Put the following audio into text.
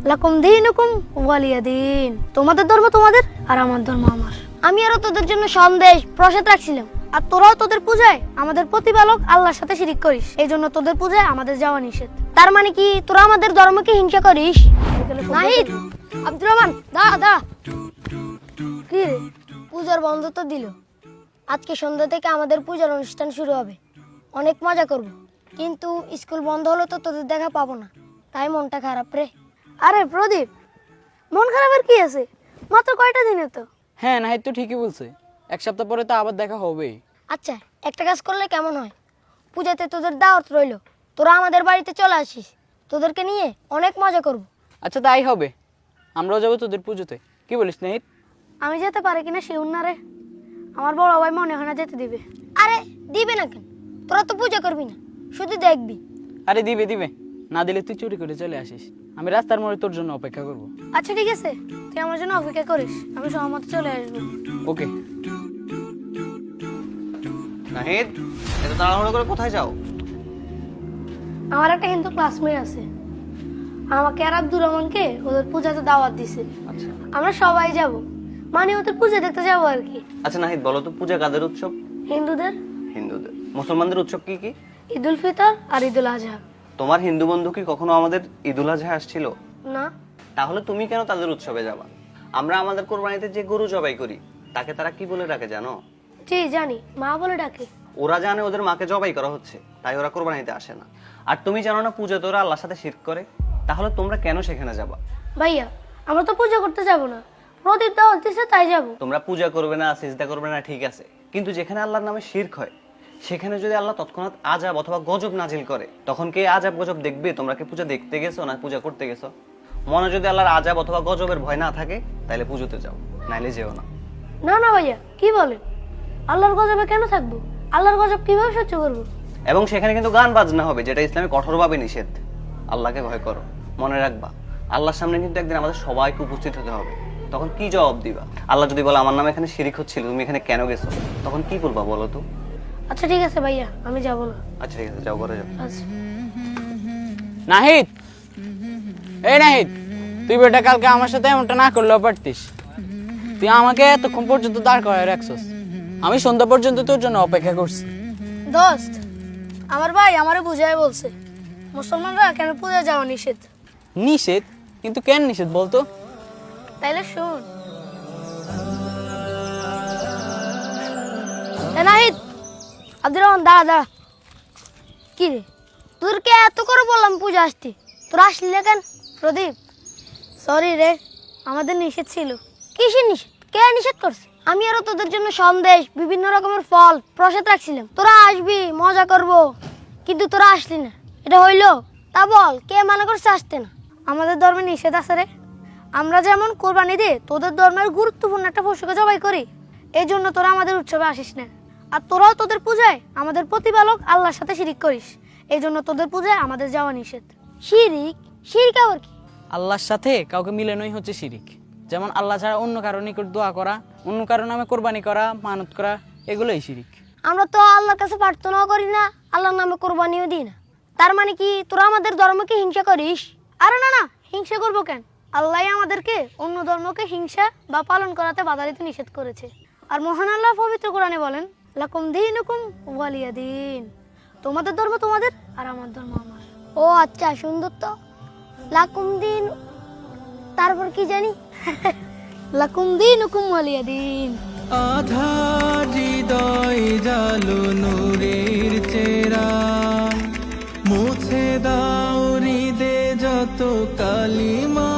লাকুম দীনুকুম ওয়ালিয়া দিন। তোমাদের ধর্ম তোমাদের আর আমার ধর্ম আমার। আমি আরো তোদের জন্য সন্দেশ প্রসাদ রাখছিলাম, আর তোরাও তোদের পূজায় আমাদের প্রতিপালক আল্লাহর সাথে শিরিক করিস, এই জন্য তোদের পূজায় আমাদের যাওয়া নিষেধ। তার মানে কি তোরা আমাদের ধর্মকে হিংসা করিস? নাহিদ, আব্দুর রহমান, দা দা কি রে, পূজার বন্ধ তো দিল। আজকে সন্ধ্যা থেকে আমাদের পূজার অনুষ্ঠান শুরু হবে, অনেক মজা করব। কিন্তু স্কুল বন্ধ হলো তো তোদের দেখা পাবো না, তাই মনটা খারাপ রে। আরে প্রদীপ, মন খারাপের কি আছে? মাত্র কয়টা দিনে তো। হ্যাঁ নাহিদ তো ঠিকই বলছে, এক সপ্তাহ পরে তো আবার দেখা হবেই। আচ্ছা, একটা কাজ করলে কেমন হয়? পূজাতে তোদের দাওয়াত রইলো, তোরা আমাদের বাড়িতে চলে আসিস, তোদেরকে নিয়ে অনেক মজা করব। আচ্ছা তাই হবে, আমরাও যাবো তোদের পুজোতে। কি বলিস নাহিদ? আমি যেতে পারি কিনা শিউর না রে, আমার বড় ভাই মনে হয় না যেতে দিবে। আরে দিবে না কেন? তোরা তো পূজা করবি না, শুধু দেখবি। আরে দিবে দিবে, না দিলে তুই চুরি করে চলে আসিস, আমি রাস্তার মোড়ে তোর জন্য অপেক্ষা করব। আচ্ছা ঠিক আছে, তুই আমার জন্য অপেক্ষা করিস, আমি সময় মতো চলে আসবো। ওকে। নাহিদ, এত তাড়াহুড়ো করে কোথায় যাও? আমার একটা হিন্দু ক্লাসমেট আছে, আমাকে আর আব্দুর রহমানকে ওদের পূজাতে দাওয়াত দিছে। আচ্ছা আমরা সবাই যাব, মানে ওদের পূজা দেখতে যাবো আর কি। আচ্ছা নাহিদ, বলো তো পূজা কাদের উৎসব? হিন্দুদের। হিন্দুদের। মুসলমানদের উৎসব কি কি? ঈদুল ফিতর আর ঈদুল আজহা। তোমার হিন্দু বন্ধু কি কখনো আমাদের ঈদুল আজহা আসছিল? না। তাহলে তুমি কেন তাদের উৎসবে যাবা? আমরা আমাদের কোরবানিতে যে গরু জবাই করি তাকে তারা কি বলে ডাকে জানো? জি জানি, মা বলে ডাকে। ওরা জানে ওদের মাকে জবাই করা হচ্ছে, তাই ওরা কোরবানিতে আসে না। আর তুমি জানো না পূজা তোরা আল্লাহর সাথে শিরক করে, তাহলে তোমরা কেন সেখানে যাবা? ভাইয়া, আমরা তো পূজা করতে যাব না, প্রদীপ দাওয়াত দিছে তাই যাব। তোমরা পূজা করবে না, সিজদা করবে না, ঠিক আছে, কিন্তু যেখানে আল্লাহর নামে শিরক হয় সেখানে যদি আল্লাহ তৎক্ষণাৎ আযাব অথবা গজব নাজিল করে, তখন কে আযাব গজব দেখবে? তোমরা কি পূজা দেখতে গেছো না পূজা করতে গেছো? মনে যদি আল্লাহর আযাব অথবা গজবের ভয় না থাকে তাহলে পুজোতে যাও, নাইলে যেও না। না না ভাইয়া, কি বলেন? আল্লাহর গজবে কেন থাকবো? আল্লাহর গজব কিভাবে সহ্য করবো? এবং সেখানে কিন্তু গান বাজনা হবে, যেটা ইসলামে কঠোরভাবে নিষেধ। আল্লাহকে ভয় করো, মনে রাখবা আল্লাহর সামনে কিন্তু একদিন আমাদের সবাইকে উপস্থিত হতে হবে। তখন কি জবাব দিবা? আল্লাহ যদি বলে আমার নামে এখানে শিরিক হচ্ছিল, তুমি এখানে কেন গেছো, তখন কি বলবা বলো তো? আচ্ছা ঠিক আছে ভাইয়া, আমি যাব না। আচ্ছা ঠিক আছে, যাও ঘরে যাও। আচ্ছা। নাহিদ, এই নাহিদ, তুই বেটা কালকে আমার সাথে এমনটা না করলেও পারতিস। তুই আমাকে এতক্ষণ পর্যন্ত দাঁড় করায় রাখছস, আমি সন্ধ্যা পর্যন্ত তোর জন্য অপেক্ষা করছি। দোস্ত, আমার ভাই আমারে বুঝাই বলছে মুসলমানরা কেন পূজা যাওয়া নিষেধ। নিষেধ? কিন্তু কেন নিষেধ বলতো? তাইলে শুন। নাহিদ, আব্দুর রহমান, দাঁড়া দাঁড়া। কি রে, তোরকে এত করে বললাম পূজা আসতে, তোরা আসলি না কেন? প্রদীপ, সরি রে, আমাদের নিষেধ ছিল। কিসের নিষেধ? কে নিষেধ করছে? আমি আরো তোদের জন্য সন্দেশ, বিভিন্ন রকমের ফল প্রসাদ রাখছিলাম, তোরা আসবি, মজা করব, কিন্তু তোরা আসলি না। এটা হইলো? তা বল, কে মানা করছে আসতে না? আমাদের ধর্মে নিষেধ আছে রে। আমরা যেমন কোরবানি দিয়ে তোদের ধর্মের গুরুত্বপূর্ণ একটা পশুকে জবাই করি, এই জন্য তোরা আমাদের উৎসবে আসিস না। আর তোরাও তোদের পূজায় আমাদের প্রতিপালক আল্লাহর সাথে শিরিক করিস, এই জন্য তোদের পূজায় আমাদের যাওয়া নিষেধ। শিরিক? শিরিক আবার কি? আল্লাহর সাথে কাউকে মিলানোই হচ্ছে শিরিক। যেমন আল্লাহ ছাড়া অন্য কারো নিকট দোয়া করা, অন্য কারো নামে কোরবানি করা, মানত করা, এগুলোই শিরিক। আমরা তো আল্লাহর কাছে প্রার্থনাও করি না, আল্লাহর নামে কোরবানিও দিই না। তার মানে কি তোরা আমাদের ধর্মকে হিংসা করিস? আরে না না, হিংসা করবো কেন? আল্লাহ আমাদেরকে অন্য ধর্মকে হিংসা বা পালন করাতে বাধা দিতে নিষেধ করেছে। আর মহান আল্লাহ পবিত্র কোরআনে বলেন, লাকুম দীনুকুম ওয়ালিয়া দিন। তোমাদের ধর্ম তোমাদের আর আমার ধর্ম আমার। ও আচ্ছা, সুন্দর তো। লাকুম দিন, তারপর কি জানি? লাকুম দীনুকুম ওয়ালিয়া দিন। আধার হৃদয় জালো নূরের চেরা, মুছে দাও হৃদে যত কালিমা।